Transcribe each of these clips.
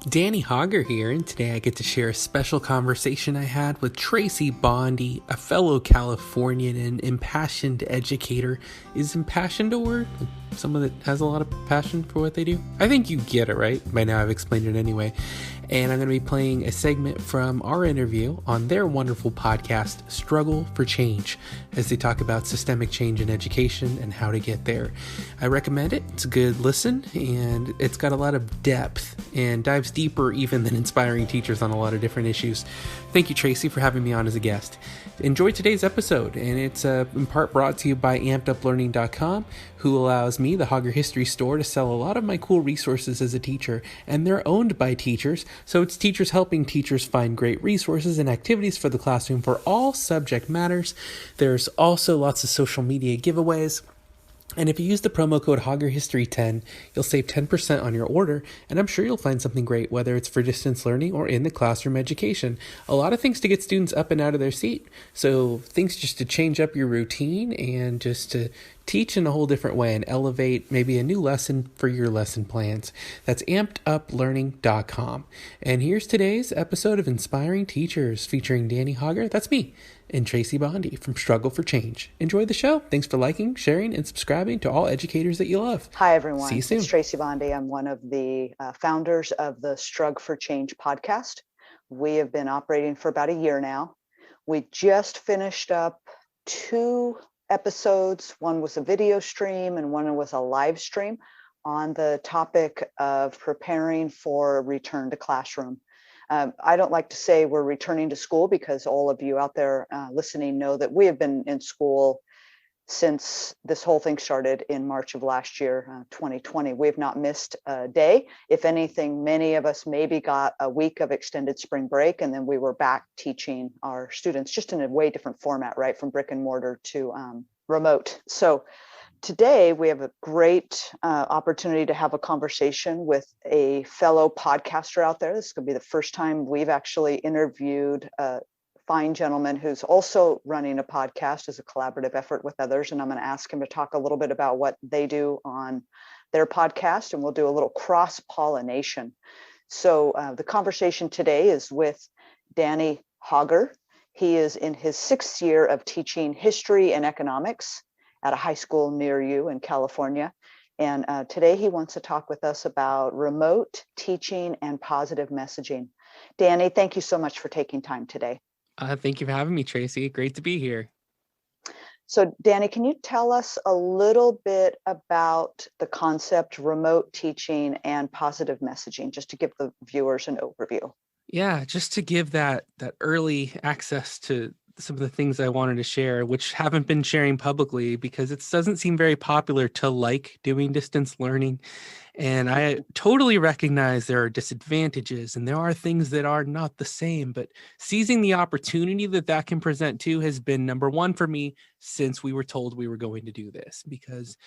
Danny Hauger here, and today I get to share a special conversation I had with Traci Bonde, a fellow Californian and impassioned educator. Is impassioned a word? Someone that has a lot of passion for what they do? I think you get it, right? By now I've explained it anyway. And I'm going to be playing a segment from our interview on their wonderful podcast, Struggle for Change, as they talk about systemic change in education and how to get there. I recommend it. It's a good listen, and it's got a lot of depth and dives deeper even than inspiring teachers on a lot of different issues. Thank you, Traci, for having me on as a guest. Enjoy today's episode, and it's in part brought to you by ampeduplearning.com, who allows me, the Hauger History Store, to sell a lot of my cool resources as a teacher, and they're owned by teachers, so it's teachers helping teachers find great resources and activities for the classroom for all subject matters. There's also lots of social media giveaways. And if you use the promo code HaugerHistory10, you'll save 10% on your order, and I'm sure you'll find something great, whether it's for distance learning or in the classroom education. A lot of things to get students up and out of their seat. So things just to change up your routine and just to teach in a whole different way and elevate maybe a new lesson for your lesson plans. That's ampeduplearning.com. And here's today's episode of Inspiring Teachers featuring Danny Hauger, that's me, and Traci Bonde from Struggle for Change. Enjoy the show. Thanks for liking, sharing, and subscribing to all educators that you love. Hi, everyone. See you soon. It's Traci Bonde. I'm one of the founders of the Struggle for Change podcast. We have been operating for about a year now. We just finished up 2 episodes. One was a video stream and one was a live stream on the topic of preparing for return to classroom. I don't like to say we're returning to school because all of you out there listening know that we have been in school since this whole thing started in March of last year, 2020. We have not missed a day. If anything, many of us maybe got a week of extended spring break, and then we were back teaching our students just in a way different format, right? From brick and mortar to remote. So today, we have a great opportunity to have a conversation with a fellow podcaster out there. This is going to be the first time we've actually interviewed a fine gentleman who's also running a podcast as a collaborative effort with others. And I'm going to ask him to talk a little bit about what they do on their podcast, and we'll do a little cross-pollination. So the conversation today is with Danny Hauger. He is in his 6th year of teaching history and economics at a high school near you in California. And today he wants to talk with us about remote teaching and positive messaging. Danny, thank you so much for taking time today. Thank you for having me, Traci. Great to be here. So Danny, can you tell us a little bit about the concept remote teaching and positive messaging, just to give the viewers an overview? Yeah, just to give that early access to some of the things I wanted to share, which haven't been sharing publicly because it doesn't seem very popular to like doing distance learning. And I totally recognize there are disadvantages and there are things that are not the same, but seizing the opportunity that can present too has been number one for me since we were told we were going to do this, because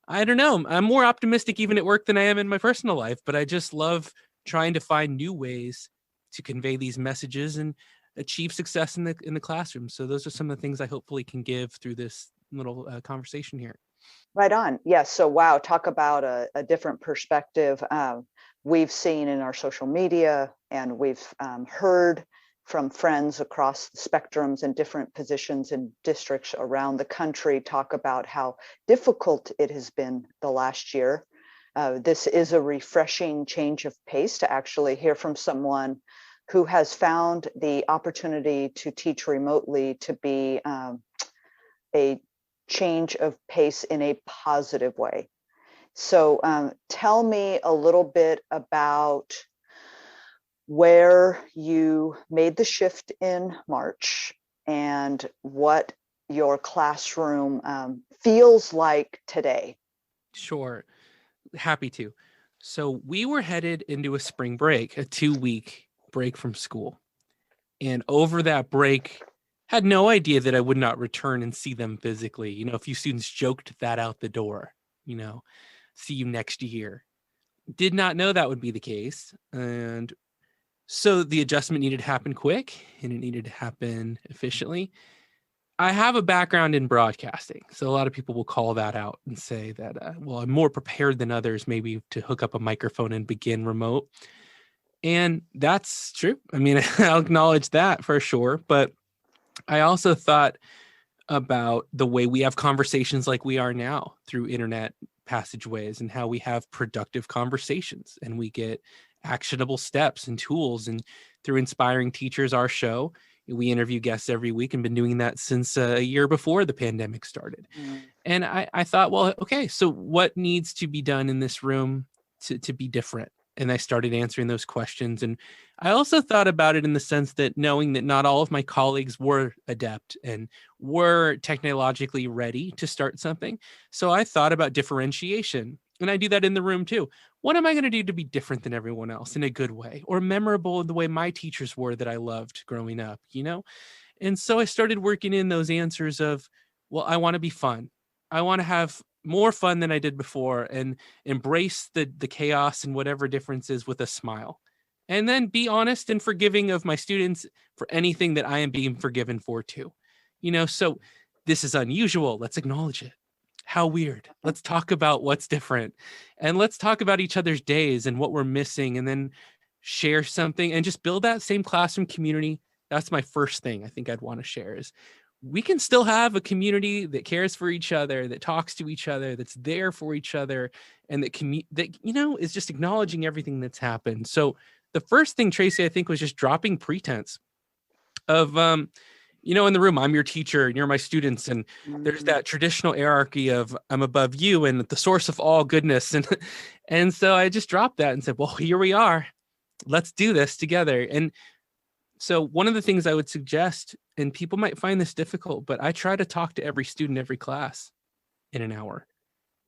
I don't know, I'm more optimistic even at work than I am in my personal life, but I just love trying to find new ways to convey these messages and achieve success in the classroom. So those are some of the things I hopefully can give through this little conversation here. Right on. Yes. So, wow, talk about a different perspective. We've seen in our social media, and we've heard from friends across the spectrums and different positions in districts around the country talk about how difficult it has been the last year. This is a refreshing change of pace to actually hear from someone who has found the opportunity to teach remotely to be a change of pace in a positive way. So tell me a little bit about where you made the shift in March and what your classroom feels like today. Sure. Happy to. So we were headed into a spring break, a 2-week break from school. And over that break, had no idea that I would not return and see them physically. You know, a few students joked that out the door, see you next year. Did not know that would be the case. And so the adjustment needed to happen quick, and it needed to happen efficiently. I have a background in broadcasting, so a lot of people will call that out and say that, I'm more prepared than others maybe to hook up a microphone and begin remote. And that's true. I mean, I'll acknowledge that for sure. But I also thought about the way we have conversations like we are now through internet passageways, and how we have productive conversations and we get actionable steps and tools. And through Inspiring Teachers, our show, we interview guests every week and been doing that since a year before the pandemic started. Mm. And I thought, well, okay, so what needs to be done in this room to be different? And I started answering those questions. And I also thought about it in the sense that knowing that not all of my colleagues were adept and were technologically ready to start something. So I thought about differentiation. And I do that in the room too. What am I going to do to be different than everyone else in a good way, or memorable in the way my teachers were that I loved growing up, you know? And so I started working in those answers of, well, I want to be fun. I want to have more fun than I did before and embrace the chaos and whatever differences with a smile. And then be honest and forgiving of my students for anything that I am being forgiven for too. You know, so this is unusual. Let's acknowledge it. How weird. Let's talk about what's different. And let's talk about each other's days and what we're missing, and then share something and just build that same classroom community. That's my first thing I think I'd want to share is we can still have a community that cares for each other, that talks to each other, that's there for each other, and that you know, is just acknowledging everything that's happened. So the first thing, Traci, I think was just dropping pretense of you know, in the room, I'm your teacher and you're my students, and there's that traditional hierarchy of I'm above you and the source of all goodness. And so I just dropped that and said, well, here we are. Let's do this together. And so one of the things I would suggest, and people might find this difficult, but I try to talk to every student, every class in an hour.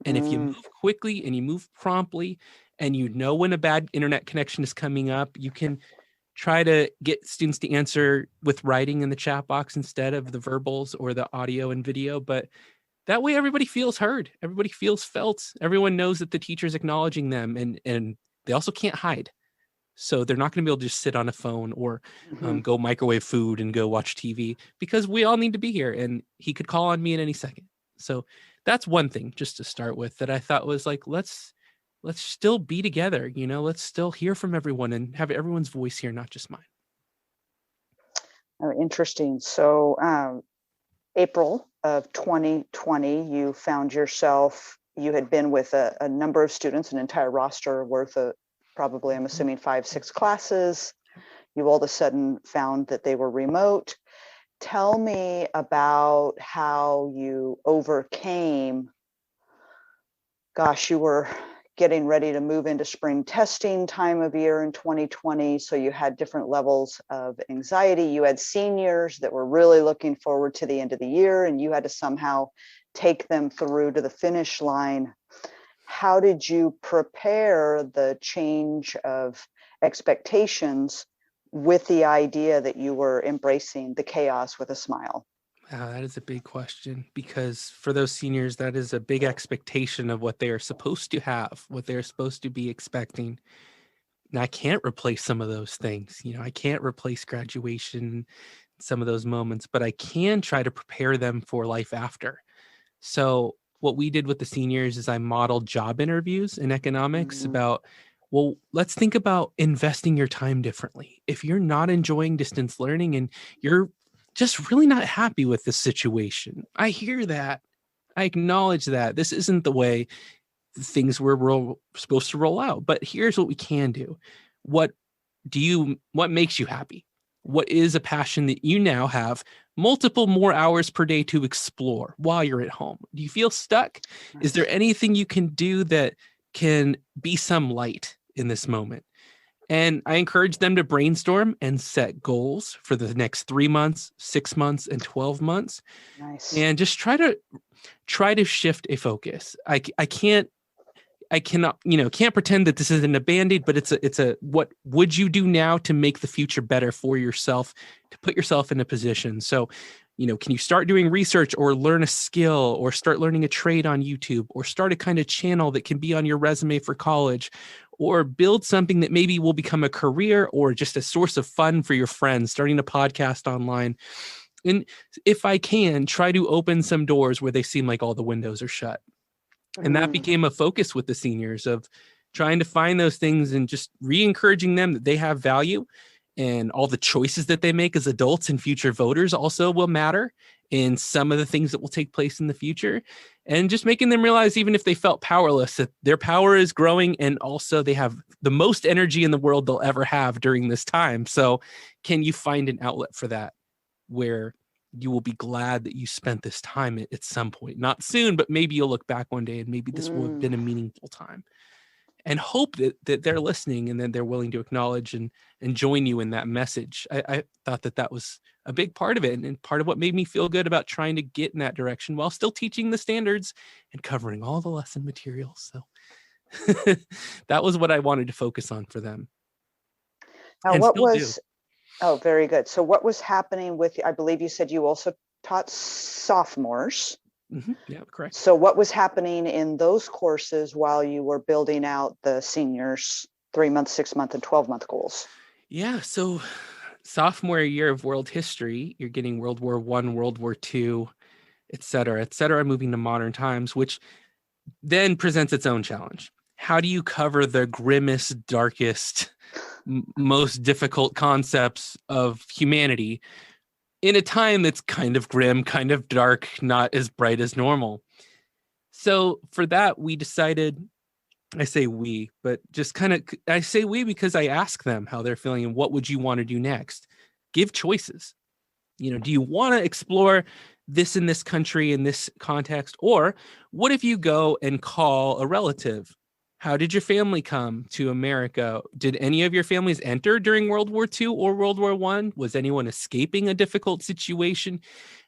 And if you move quickly and you move promptly and you know when a bad internet connection is coming up, you can try to get students to answer with writing in the chat box instead of the verbals or the audio and video. But that way everybody feels heard, everybody feels felt, everyone knows that the teacher's acknowledging them, and they also can't hide. So they're not going to be able to just sit on a phone or go microwave food and go watch TV, because we all need to be here and he could call on me at any second. So that's one thing just to start with that I thought was like, let's still be together, you know, let's still hear from everyone and have everyone's voice here, not just mine. Oh, interesting. So April of 2020, you found yourself, you had been with a number of students, an entire roster worth of probably, I'm assuming 5-6 classes. You all of a sudden found that they were remote. Tell me about how you overcame, gosh, you were getting ready to move into spring testing time of year in 2020. So you had different levels of anxiety. You had seniors that were really looking forward to the end of the year, and you had to somehow take them through to the finish line. How did you prepare the change of expectations with the idea that you were embracing the chaos with a smile? Wow, that is a big question, because for those seniors, that is a big expectation of what they are supposed to have, what they're supposed to be expecting. And I can't replace some of those things. You know, I can't replace graduation, some of those moments, but I can try to prepare them for life after. So what we did with the seniors is I modeled job interviews in economics about, well, let's think about investing your time differently. If you're not enjoying distance learning and you're just really not happy with this situation, I hear that. I acknowledge that. This isn't the way things were supposed to roll out. But here's what we can do. What makes you happy? What is a passion that you now have multiple more hours per day to explore while you're at home? Do you feel stuck? Nice. Is there anything you can do that can be some light in this moment? And I encourage them to brainstorm and set goals for the next 3 months, 6 months, and 12 months. Nice. And just try to shift a focus. I cannot, can't pretend that this isn't a Band-Aid, but it's a what would you do now to make the future better for yourself, to put yourself in a position. So, can you start doing research or learn a skill or start learning a trade on YouTube or start a kind of channel that can be on your resume for college, or build something that maybe will become a career or just a source of fun for your friends, starting a podcast online. And if I can, try to open some doors where they seem like all the windows are shut. And that became a focus with the seniors of, trying to find those things and just re-encouraging them that they have value, and all the choices that they make as adults and future voters also will matter in some of the things that will take place in the future, and just making them realize, even if they felt powerless, that their power is growing, and also they have the most energy in the world they'll ever have during this time. So can you find an outlet for that where you will be glad that you spent this time at some point, not soon, but maybe you'll look back one day and maybe this will have been a meaningful time, and hope that they're listening and then they're willing to acknowledge and join you in that message. I thought that was a big part of it, and part of what made me feel good about trying to get in that direction while still teaching the standards and covering all the lesson materials. So that was what I wanted to focus on for them. Now, what was, oh, very good. So what was happening with, I believe you said you also taught sophomores. Mm-hmm. Yeah, correct. So what was happening in those courses while you were building out the seniors 3-month, 6-month, and 12-month goals? Yeah. So sophomore year of world history, you're getting World War I, World War II, et cetera, moving to modern times, which then presents its own challenge. How do you cover the grimmest, darkest, most difficult concepts of humanity in a time that's kind of grim, kind of dark, not as bright as normal? So for that, we decided, I say we, but just kind of, I say we because I ask them how they're feeling and what would you want to do next? Give choices. Do you want to explore this in this country, in this context? Or what if you go and call a relative? How did your family come to America? Did any of your families enter during World War II or World War I? Was anyone escaping a difficult situation?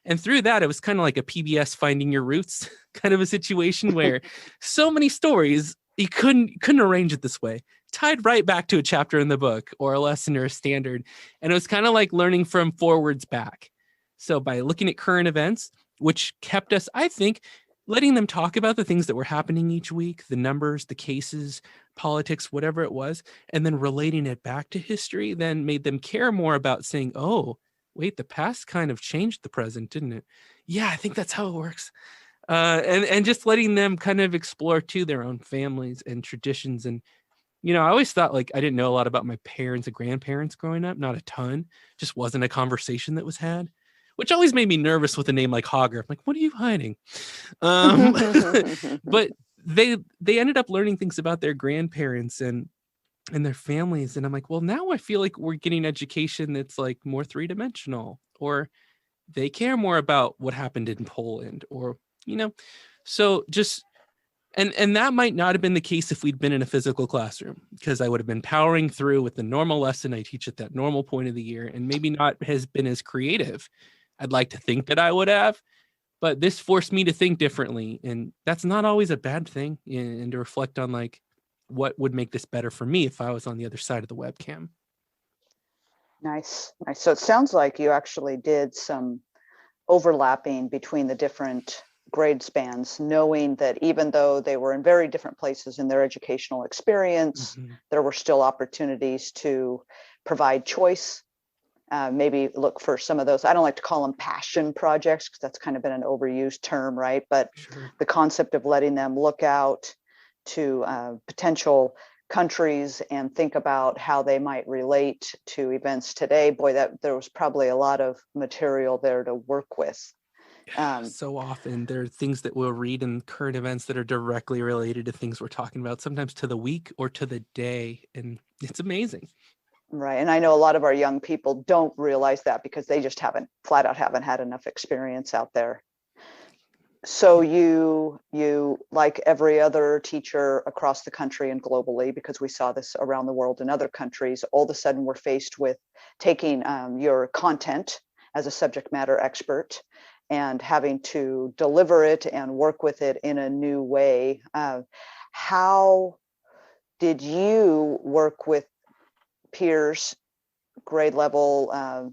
And through that, it was kind of like a PBS Finding Your Roots kind of a situation where so many stories, you couldn't arrange it this way, tied right back to a chapter in the book or a lesson or a standard. And it was kind of like learning from forwards back. So by looking at current events, which kept us, I think, letting them talk about the things that were happening each week, the numbers, the cases, politics, whatever it was, and then relating it back to history, then made them care more about saying, oh, wait, the past kind of changed the present, didn't it? Yeah, I think that's how it works. And just letting them kind of explore too their own families and traditions. And, I always thought like I didn't know a lot about my parents and grandparents growing up, not a ton, just wasn't a conversation that was had, which always made me nervous with a name like Hauger. I'm like, what are you hiding? But they ended up learning things about their grandparents and their families. And I'm like, well, now I feel like we're getting education that's like more 3-dimensional, or they care more about what happened in Poland, or, so just, and that might not have been the case if we'd been in a physical classroom, because I would have been powering through with the normal lesson I teach at that normal point of the year, and maybe not has been as creative. I'd like to think that I would have, but this forced me to think differently. And that's not always a bad thing, and to reflect on like, what would make this better for me if I was on the other side of the webcam. Nice. So it sounds like you actually did some overlapping between the different grade spans, knowing that even though they were in very different places in their educational experience, there were still opportunities to provide choice. Maybe look for some of those. I don't like to call them passion projects because that's kind of been an overused term, right? But the concept of letting them look out to potential countries and think about how they might relate to events today. Boy, that there was probably a lot of material there to work with. So often there are things that we'll read in current events that are directly related to things we're talking about, sometimes to the week or to the day. And it's amazing. Right. And I know a lot of our young people don't realize that because they just flat out haven't had enough experience out there. So you, like every other teacher across the country and globally, because we saw this around the world in other countries, all of a sudden we're faced with taking your content as a subject matter expert and having to deliver it and work with it in a new way. How did you work with peers, grade level,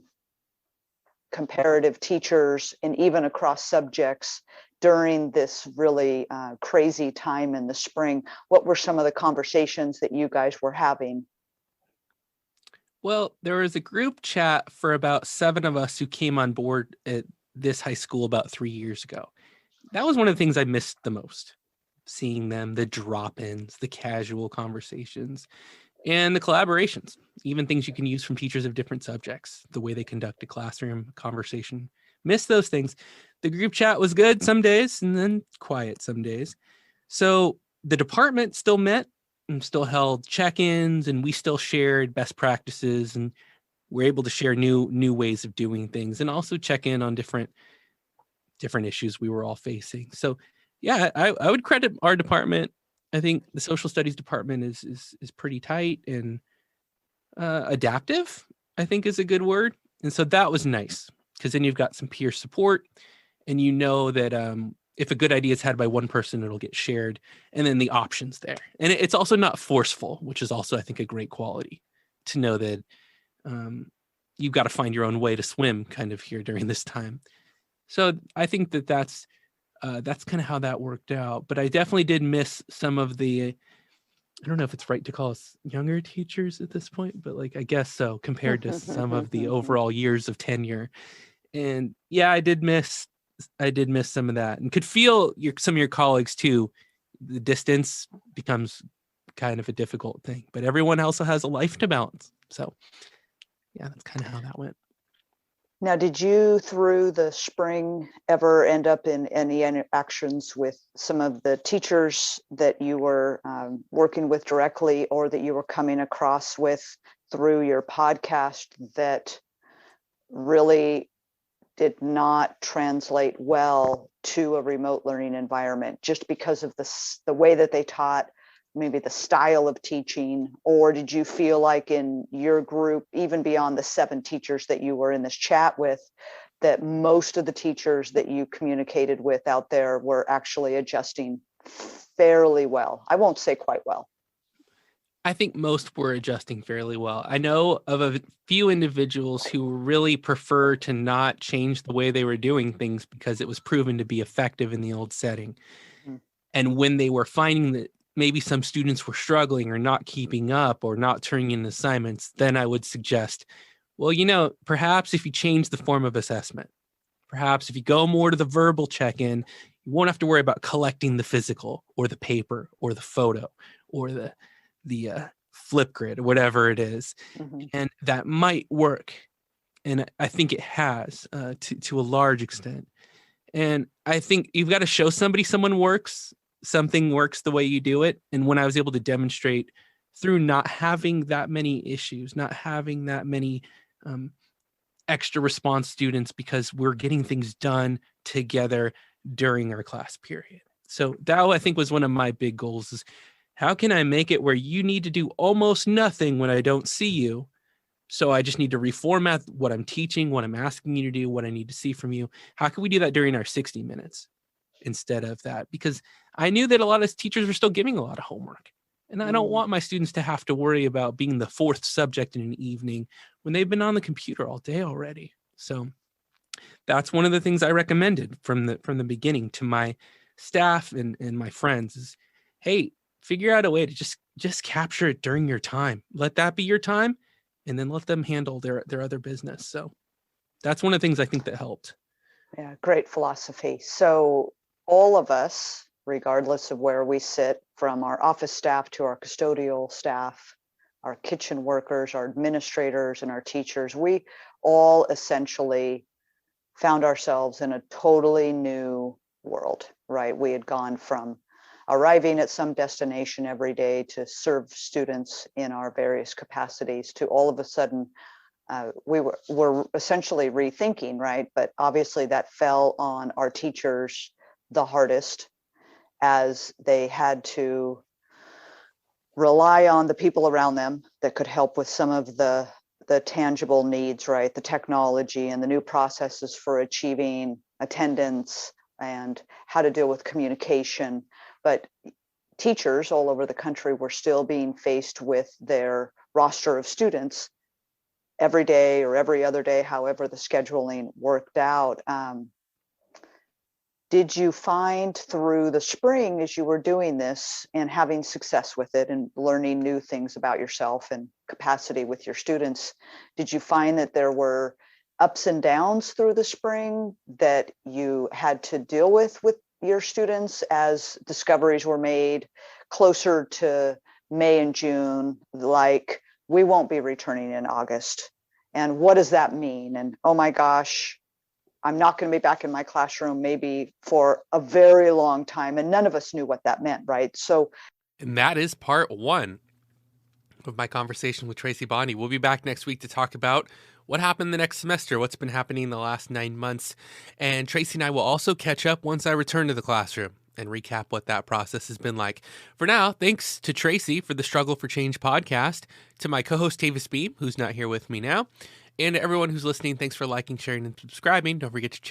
comparative teachers, and even across subjects during this really crazy time in the spring? What were some of the conversations that you guys were having? Well, there was a group chat for about 7 of us who came on board at this high school about 3 years ago. That was one of the things I missed the most. seeing them, the drop-ins, the casual conversations, and the collaborations, even things you can use from teachers of different subjects, the way they conduct a classroom conversation. Miss those things. The group chat was good some days and then quiet some days. So the department still met and still held check-ins, and we still shared best practices, and we're able to share new ways of doing things, and also check in on different issues we were all facing. So yeah, I would credit our department. I think the social studies department is pretty tight and adaptive, I think is a good word. And so that was nice, because then you've got some peer support, and you know that if a good idea is had by one person, it'll get shared, and then the options there. And it's also not forceful, which is also, I think, a great quality, to know that you've got to find your own way to swim kind of here during this time. So I think that's kind of how that worked out. But I definitely did miss some of the, I don't know if it's right to call us younger teachers at this point, but like, I guess so, compared to some of the overall years of tenure. And yeah, I did miss some of that, and could feel some of your colleagues too. The distance becomes kind of a difficult thing, but everyone also has a life to balance. So yeah, that's kind of how that went. Now, did you through the spring ever end up in any interactions with some of the teachers that you were working with directly, or that you were coming across with through your podcast, that really did not translate well to a remote learning environment, just because of the way that they taught, maybe the style of teaching? Or did you feel like in your group, even beyond the 7 teachers that you were in this chat with, that most of the teachers that you communicated with out there were actually adjusting fairly well? I won't say quite well. I think most were adjusting fairly well. I know of a few individuals who really prefer to not change the way they were doing things because it was proven to be effective in the old setting. Mm. And when they were finding that maybe some students were struggling or not keeping up or not turning in assignments, then I would suggest, well, perhaps if you change the form of assessment, perhaps if you go more to the verbal check-in, you won't have to worry about collecting the physical or the paper or the photo or the Flipgrid or whatever it is. Mm-hmm. And that might work. And I think it has to a large extent. And I think you've got to show somebody something works the way you do it. And when I was able to demonstrate through not having that many issues, not having that many extra response students, because we're getting things done together during our class period. So that, I think, was one of my big goals, is how can I make it where you need to do almost nothing when I don't see you? So I just need to reformat what I'm teaching, what I'm asking you to do, what I need to see from you. How can we do that during our 60 minutes instead of that? Because I knew that a lot of teachers were still giving a lot of homework. And I don't want my students to have to worry about being the 4th subject in an evening when they've been on the computer all day already. So that's one of the things I recommended from the beginning to my staff and my friends is, hey, figure out a way to just capture it during your time. Let that be your time, and then let them handle their other business. So that's one of the things I think that helped. Yeah, great philosophy. So all of us, regardless of where we sit, from our office staff to our custodial staff, our kitchen workers, our administrators, and our teachers, we all essentially found ourselves in a totally new world, right? We had gone from arriving at some destination every day to serve students in our various capacities to all of a sudden we were essentially rethinking, right? But obviously that fell on our teachers the hardest, as they had to rely on the people around them that could help with some of the tangible needs, right? The technology and the new processes for achieving attendance and how to deal with communication. But teachers all over the country were still being faced with their roster of students every day or every other day, however the scheduling worked out. Did you find through the spring, as you were doing this and having success with it and learning new things about yourself and capacity with your students, did you find that there were ups and downs through the spring that you had to deal with year students as discoveries were made closer to May and June, like we won't be returning in August. And what does that mean? And oh my gosh, I'm not going to be back in my classroom maybe for a very long time. And none of us knew what that meant, right? So, and that is part one of my conversation with Traci Bonde. We'll be back next week to talk about what happened the next semester, what's been happening in the last 9 months. And Traci and I will also catch up once I return to the classroom and recap what that process has been like. For now, thanks to Traci for the Struggle for Change podcast, to my co-host Tavis Beam, who's not here with me now, and to everyone who's listening, thanks for liking, sharing, and subscribing. Don't forget to